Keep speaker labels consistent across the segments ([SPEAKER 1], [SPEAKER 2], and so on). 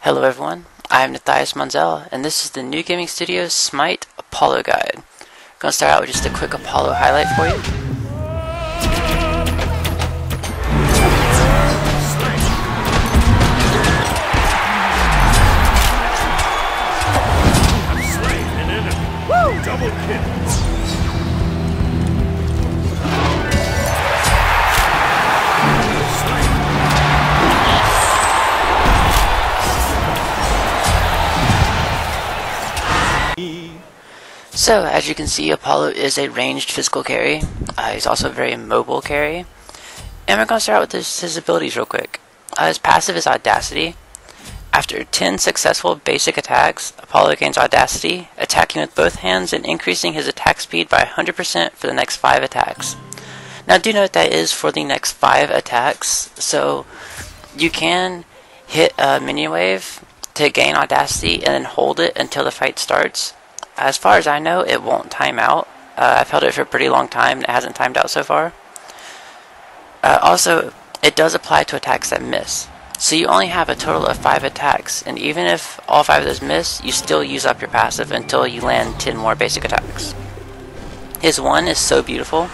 [SPEAKER 1] Hello everyone, I am Matthias Manzel, and this is the New Gaming Studios Smite Apollo Guide. I'm going to start out with just a quick Apollo highlight for you.
[SPEAKER 2] Double kill!
[SPEAKER 1] So, as you can see, Apollo is a ranged physical carry. He's also a very mobile carry. And we're going to start out with his abilities real quick. His passive is Audacity. After 10 successful basic attacks, Apollo gains Audacity, attacking with both hands and increasing his attack speed by 100% for the next 5 attacks. Now do note that is for the next 5 attacks, so you can hit a minion wave to gain Audacity and then hold it until the fight starts. As far as I know, it won't time out. I've held it for a pretty long time and it hasn't timed out so far. Also, it does apply to attacks that miss. So you only have a total of 5 attacks, and even if all 5 of those miss, you still use up your passive until you land 10 more basic attacks. His 1 is so beautiful.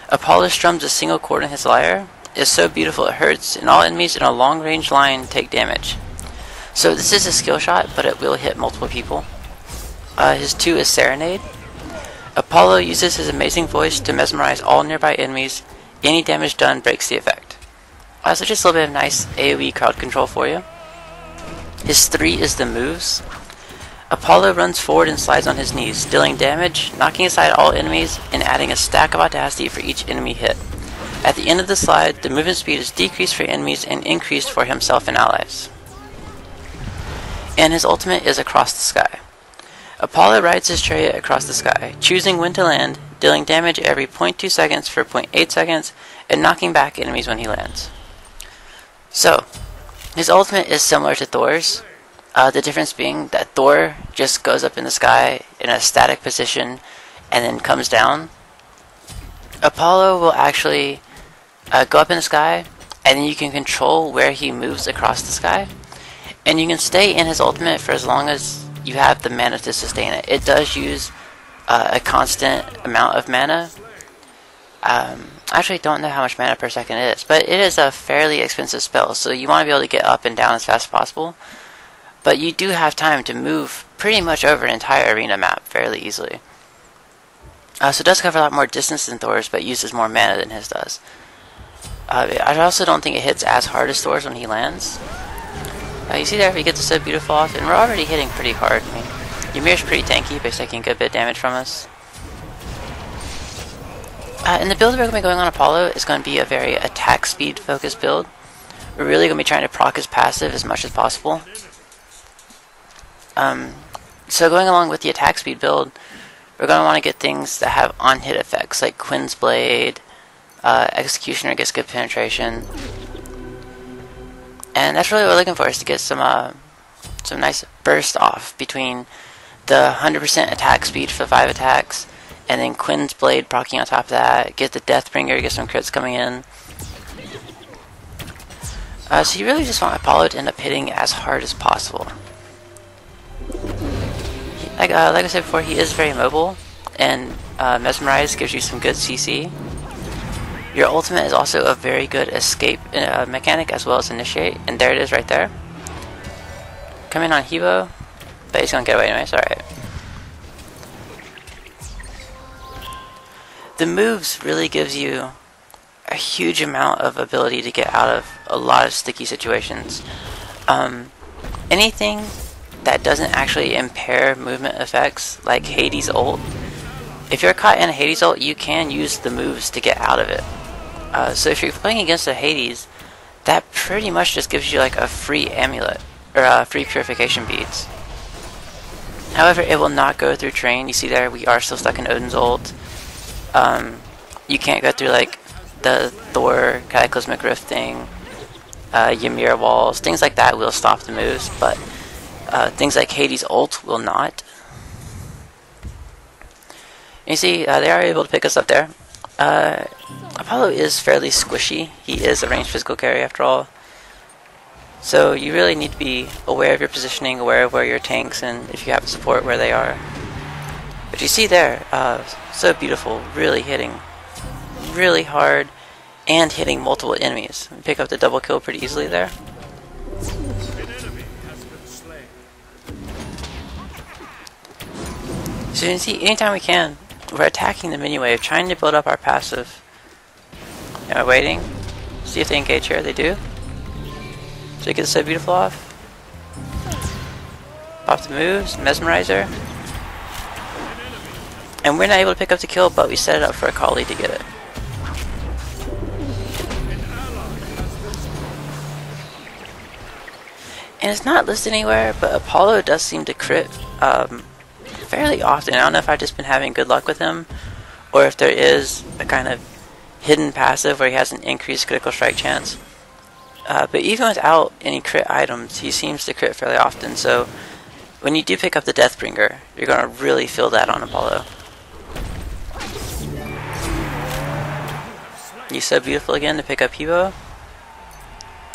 [SPEAKER 1] Apollo strums a single chord in his lyre. It's so beautiful it hurts, and all enemies in a long range line take damage. So this is a skill shot, but it will hit multiple people. His 2 is Serenade. Apollo uses his amazing voice to mesmerize all nearby enemies. Any damage done breaks the effect. So just a little bit of nice AoE crowd control for you. His 3 is the moves. Apollo runs forward and slides on his knees, dealing damage, knocking aside all enemies, and adding a stack of Audacity for each enemy hit. At the end of the slide, the movement speed is decreased for enemies and increased for himself and allies. And his ultimate is Across the Sky. Apollo rides his chariot across the sky, choosing when to land, dealing damage every 0.2 seconds for 0.8 seconds, and knocking back enemies when he lands. So, his ultimate is similar to Thor's, the difference being that Thor just goes up in the sky in a static position and then comes down. Apollo will actually go up in the sky, and then you can control where he moves across the sky, and you can stay in his ultimate for as long as you have the mana to sustain it. It does use a constant amount of mana. I actually don't know how much mana per second it is, but it is a fairly expensive spell, so you want to be able to get up and down as fast as possible. But you do have time to move pretty much over an entire arena map fairly easily. So it does cover a lot more distance than Thor's, but uses more mana than his does. I also don't think it hits as hard as Thor's when he lands. You see there, he gets so beautiful off, and we're already hitting pretty hard. I mean, Ymir's pretty tanky, but he's taking a good bit of damage from us. And the build we're going to be going on Apollo is going to be a very attack speed focused build. We're really going to be trying to proc his passive as much as possible. So going along with the attack speed build, we're going to want to get things that have on-hit effects, like Quinn's Blade, Executioner gets good penetration. And that's really what we're looking for, is to get some nice burst off between the 100% attack speed for 5 attacks, and then Quinn's Blade proccing on top of that, get the Deathbringer, get some crits coming in. So you really just want Apollo to end up hitting as hard as possible. Like I said before, he is very mobile, and Mesmerize gives you some good CC. Your ultimate is also a very good escape mechanic as well as initiate, and there it is right there. Come in on Hebo, but he's gonna get away anyway, it's alright. The moves really gives you a huge amount of ability to get out of a lot of sticky situations. Anything that doesn't actually impair movement effects, like Hades' ult, if you're caught in a Hades ult, you can use the moves to get out of it. So if you're playing against a Hades, that pretty much just gives you like a free amulet, or free purification beads. However, it will not go through terrain. You see there, we are still stuck in Odin's ult. You can't go through like the Thor Cataclysmic Rift thing, Ymir walls, things like that will stop the moves, but things like Hades' ult will not. And you see, they are able to pick us up there. Apollo is fairly squishy. He is a ranged physical carry after all. So you really need to be aware of your positioning, aware of where your tanks and if you have support where they are. But you see there, so beautiful, really hitting really hard and hitting multiple enemies. Pick up the double kill pretty easily there. So you can see anytime we can, we're attacking the mini wave, trying to build up our passive. And we're waiting, see if they engage here, they do. So you get so beautiful off. Pop the moves, mesmerizer. And we're not able to pick up the kill, but we set it up for a Kali to get it. And it's not listed anywhere, but Apollo does seem to crit fairly often. I don't know if I've just been having good luck with him, or if there is a kind of hidden passive where he has an increased critical strike chance. But even without any crit items, he seems to crit fairly often, so when you do pick up the Deathbringer, you're going to really feel that on Apollo. He's so beautiful again to pick up Hebo.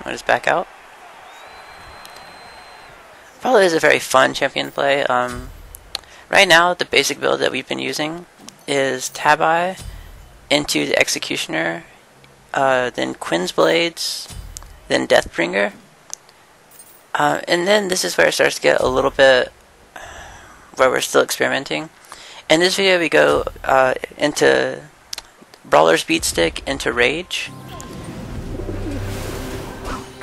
[SPEAKER 1] I'll just back out. Apollo is a very fun champion to play. Right now, the basic build that we've been using is Tabi into the Executioner, then Quinn's Blades, then Deathbringer. And then this is where it starts to get a little bit where we're still experimenting. In this video we go into Brawler's Beatstick into Rage,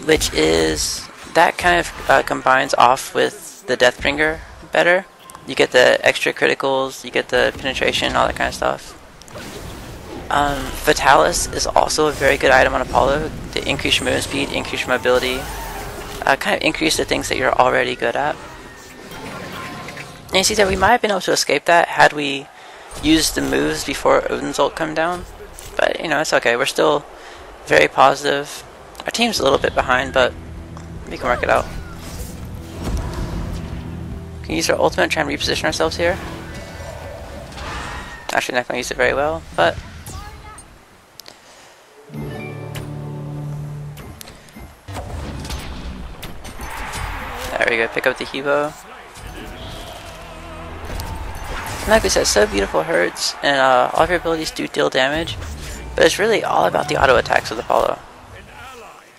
[SPEAKER 1] which is, that kind of combines off with the Deathbringer better. You get the extra criticals, you get the penetration, all that kind of stuff. Fatalis is also a very good item on Apollo to increase your movement speed, increase your mobility, kind of increase the things that you're already good at. And you see that we might have been able to escape that had we used the moves before Odin's ult come down. But, you know, it's okay. We're still very positive. Our team's a little bit behind, but we can work it out. We can use our ultimate and try and reposition ourselves here. Actually, not going to use it very well, but there we go, pick up the Hebo. And like we said, so beautiful hurts, and all of your abilities do deal damage, but it's really all about the auto attacks with Apollo.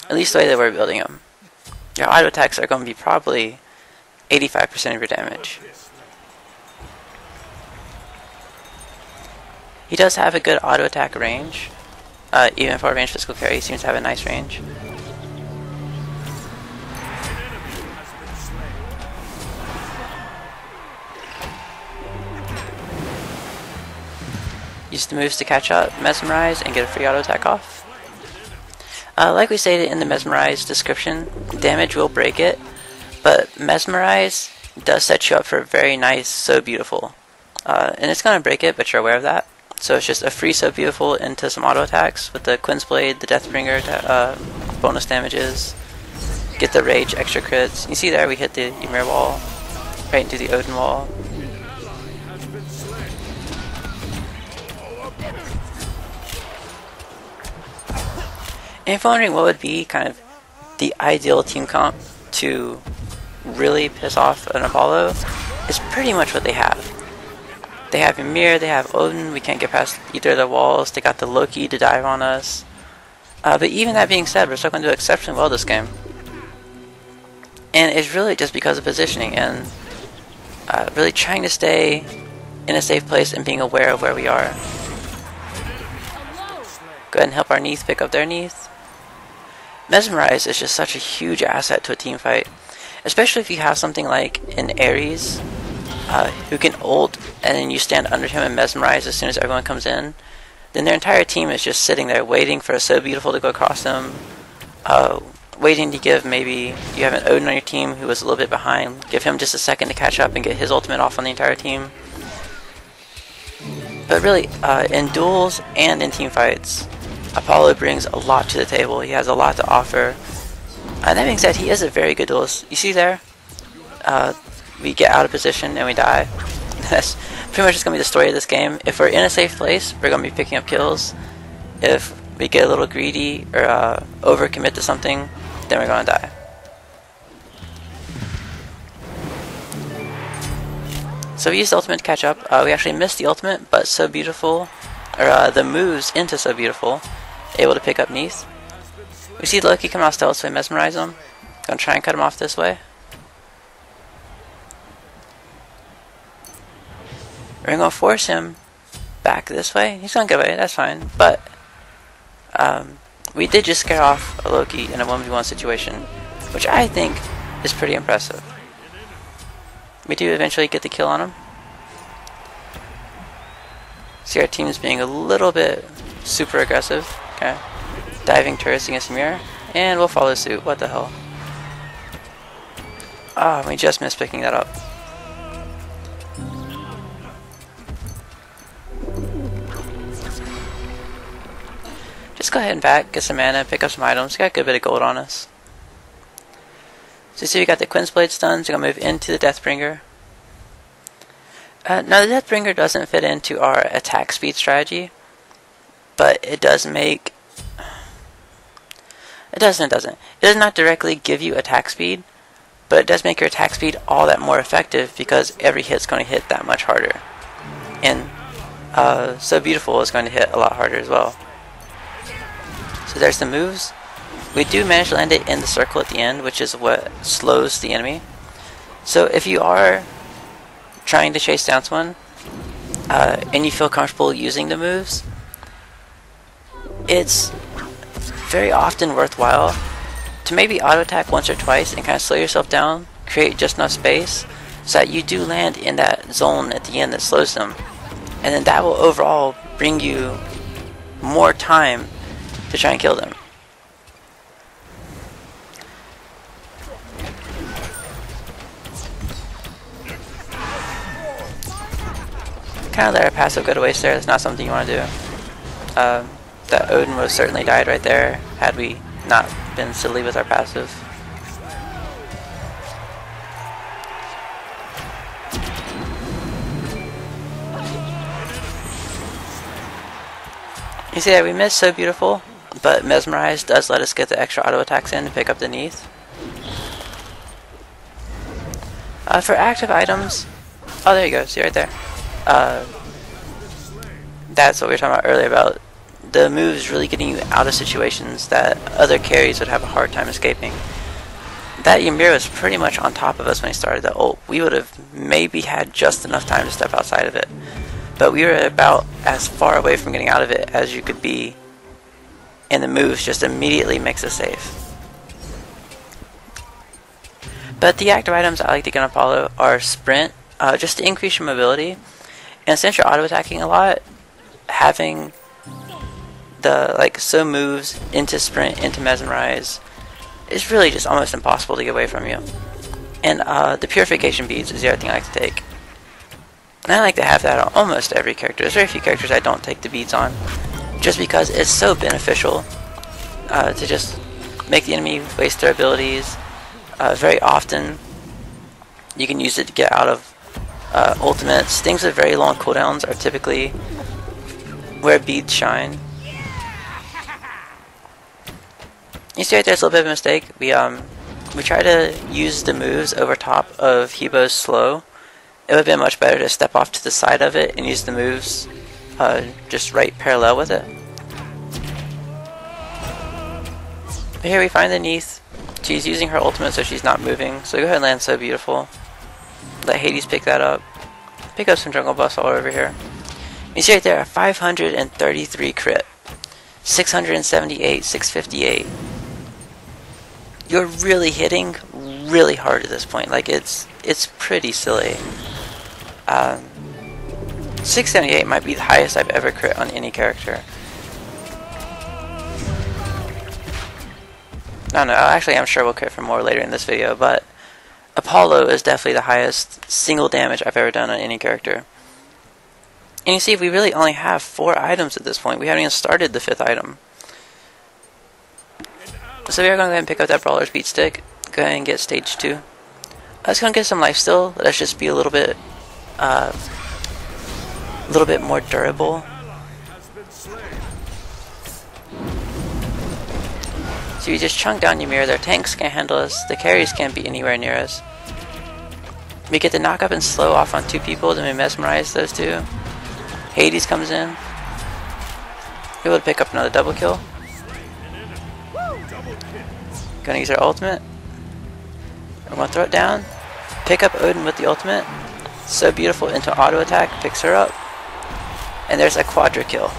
[SPEAKER 1] At least the way that we're building them. Your auto attacks are going to be probably 85% of your damage. He does have a good auto attack range. Even for a ranged physical carry, he seems to have a nice range. Use the moves to catch up, mesmerize, and get a free auto attack off. Like we stated in the mesmerize description, damage will break it, but mesmerize does set you up for a very nice So Beautiful. And it's going to break it, but you're aware of that. So it's just a free So Beautiful into some auto attacks with the Quinn's Blade, the Deathbringer bonus damages, get the Rage extra crits. You see there we hit the Ymir wall, right into the Odin wall. And if you're wondering what would be kind of the ideal team comp to really piss off an Apollo, it's pretty much what they have. They have Ymir, they have Odin, we can't get past either of the walls, they got the Loki to dive on us. But even that being said, we're still going to do exceptionally well this game. And it's really just because of positioning and really trying to stay in a safe place and being aware of where we are. Go ahead and help our Neath pick up their Neath. Mesmerize is just such a huge asset to a team fight, especially if you have something like an Ares who can ult and then you stand under him and mesmerize as soon as everyone comes in. Then their entire team is just sitting there waiting for a So Beautiful to go across them, waiting to give, maybe you have an Odin on your team who was a little bit behind, give him just a second to catch up and get his ultimate off on the entire team. But really, in duels and in team fights, Apollo brings a lot to the table. He has a lot to offer. That being said, he is a very good duelist. You see there? We get out of position and we die. That's pretty much just going to be the story of this game. If we're in a safe place, we're going to be picking up kills. If we get a little greedy or overcommit to something, then we're going to die. So we used the ultimate to catch up. We actually missed the ultimate, but So Beautiful, or the moves into So Beautiful, able to pick up Neath. We see Loki come out stealth, so we mesmerize him. Gonna try and cut him off this way. We're gonna force him back this way. He's gonna get away, that's fine. But we did just scare off a Loki in a 1v1 situation, which I think is pretty impressive. We do eventually get the kill on him. See our team's being a little bit super aggressive. Okay. Diving turrets against the mirror. And we'll follow suit. What the hell? Ah, we just missed picking that up. Just go ahead and back, get some mana, pick up some items. Got a good bit of gold on us. So you see we got the Quin's Blade stuns. We're going to move into the Deathbringer. Now the Deathbringer doesn't fit into our attack speed strategy, but it does make... It does not directly give you attack speed, but it does make your attack speed all that more effective because every hit's going to hit that much harder. And So Beautiful is going to hit a lot harder as well. So there's the moves. We do manage to land it in the circle at the end, which is what slows the enemy. So if you are trying to chase down someone, and you feel comfortable using the moves, it's very often worthwhile to maybe auto attack once or twice and kind of slow yourself down, create just enough space so that you do land in that zone at the end that slows them, and then that will overall bring you more time to try and kill them. Kind of let our passive go to waste there. That's not something you want to do. That Odin would have certainly died right there had we not been silly with our passive. You see that we missed So Beautiful, but Mesmerize does let us get the extra auto attacks in to pick up the Neath. For active items, oh there you go, see right there. That's what we were talking about earlier about the moves really getting you out of situations that other carries would have a hard time escaping. That Ymir was pretty much on top of us when he started the ult. We would have maybe had just enough time to step outside of it, but we were about as far away from getting out of it as you could be, and the moves just immediately makes us safe. But the active items I like to get on Apollo are Sprint, just to increase your mobility, and since you're auto attacking a lot, having the So moves into Sprint, into Mesmerize, is really just almost impossible to get away from you. And the Purification Beads is the other thing I like to take. And I like to have that on almost every character. There's very few characters I don't take the beads on, just because it's so beneficial to just make the enemy waste their abilities. Very often you can use it to get out of ultimates. Things with very long cooldowns are typically where beads shine. You see right there's a little bit of a mistake. We try to use the moves over top of Hebo's slow. It would have been much better to step off to the side of it and use the moves just right parallel with it. But here we find the Neath. She's using her ultimate so she's not moving, so go ahead and land So Beautiful. Let Hades pick that up. Pick up some jungle buffs all over here. You see right there, a 533 crit. 678, 658. You're really hitting really hard at this point. Like, it's pretty silly. 678 might be the highest I've ever crit on any character. No, actually I'm sure we'll crit for more later in this video, but Apollo is definitely the highest single damage I've ever done on any character. And you see, we really only have 4 items at this point. We haven't even started the 5th item. So we are going to go ahead and pick up that Brawler's Beat Stick. Go ahead and get stage 2. Let's go and get some life still. Let's just be a little bit more durable. So you just chunk down Ymir. Their tanks can't handle us. The carries can't be anywhere near us. We get the knock up and slow off on 2 people, then we mesmerize those 2. Hades comes in. Able to pick up another double kill. Gonna use our ultimate. I'm gonna throw it down. Pick up Odin with the ultimate. So beautiful into auto attack, picks her up. And there's a quadra kill.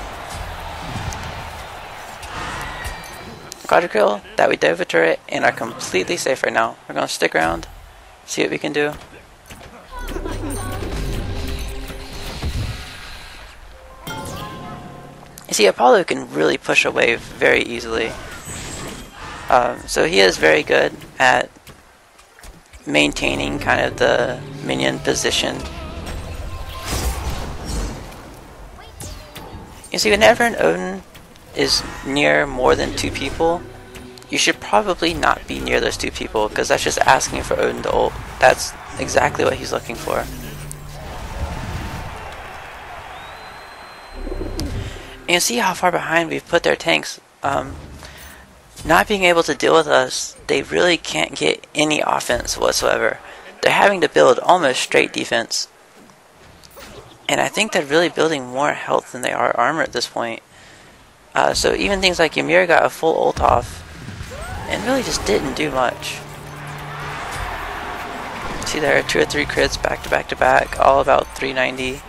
[SPEAKER 1] Quadra kill that we dove a turret and are completely safe right now. We're gonna stick around, see what we can do. You see, Apollo can really push a wave very easily. So he is very good at maintaining kind of the minion position. You see, whenever an Odin is near more than 2 people, you should probably not be near those 2 people, because that's just asking for Odin to ult. That's exactly what he's looking for. And you see how far behind we've put their tanks. Not being able to deal with us, they really can't get any offense whatsoever. They're having to build almost straight defense. And I think they're really building more health than they are armor at this point. So even things like Ymir got a full ult off and really just didn't do much. See there, 2 or 3 crits back to back to back, all about 390.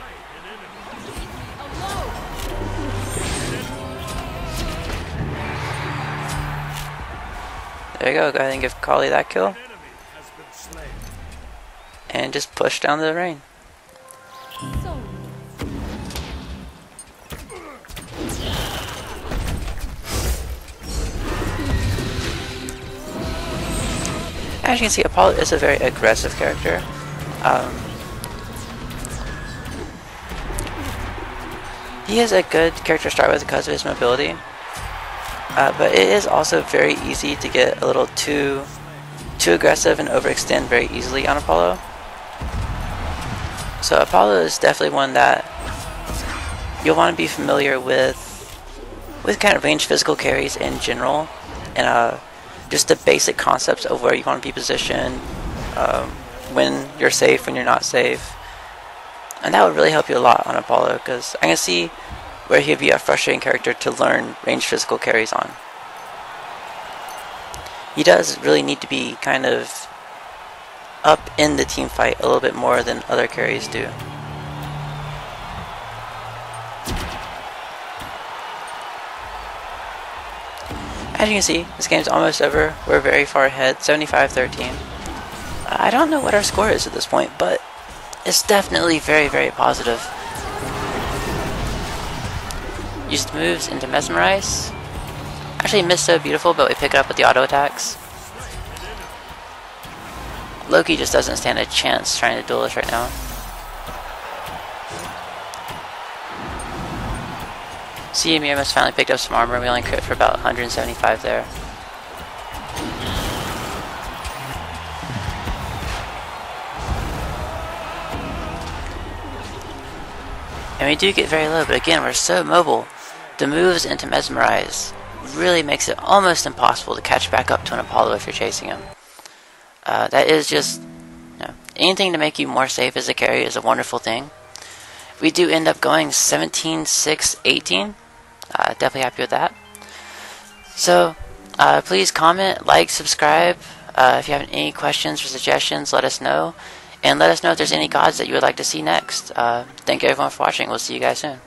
[SPEAKER 1] There you go ahead and give Kali that kill. And just push down the rain. As you can see, Apollo is a very aggressive character. He is a good character to start with because of his mobility. But it is also very easy to get a little too aggressive and overextend very easily on Apollo. So Apollo is definitely one that you'll want to be familiar with kind of ranged physical carries in general, and just the basic concepts of where you want to be positioned, when you're safe, when you're not safe. And that would really help you a lot on Apollo, because I can see where he'd be a frustrating character to learn ranged physical carries on. He does really need to be kind of up in the team fight a little bit more than other carries do. As you can see, this game's almost over. We're very far ahead, 75-13. I don't know what our score is at this point, but it's definitely very, very positive. Used moves into Mesmerize. Actually, missed so beautiful, but we pick it up with the auto attacks. Loki just doesn't stand a chance trying to duel us right now. See, Miramus finally picked up some armor. We only crit for about 175 there. And we do get very low, but again, we're so mobile. The moves into Mesmerize really makes it almost impossible to catch back up to an Apollo if you're chasing him. That is just, anything to make you more safe as a carry is a wonderful thing. We do end up going 17-6-18. Definitely happy with that. So, please comment, like, subscribe. If you have any questions or suggestions, let us know. And let us know if there's any gods that you would like to see next. Thank you everyone for watching. We'll see you guys soon.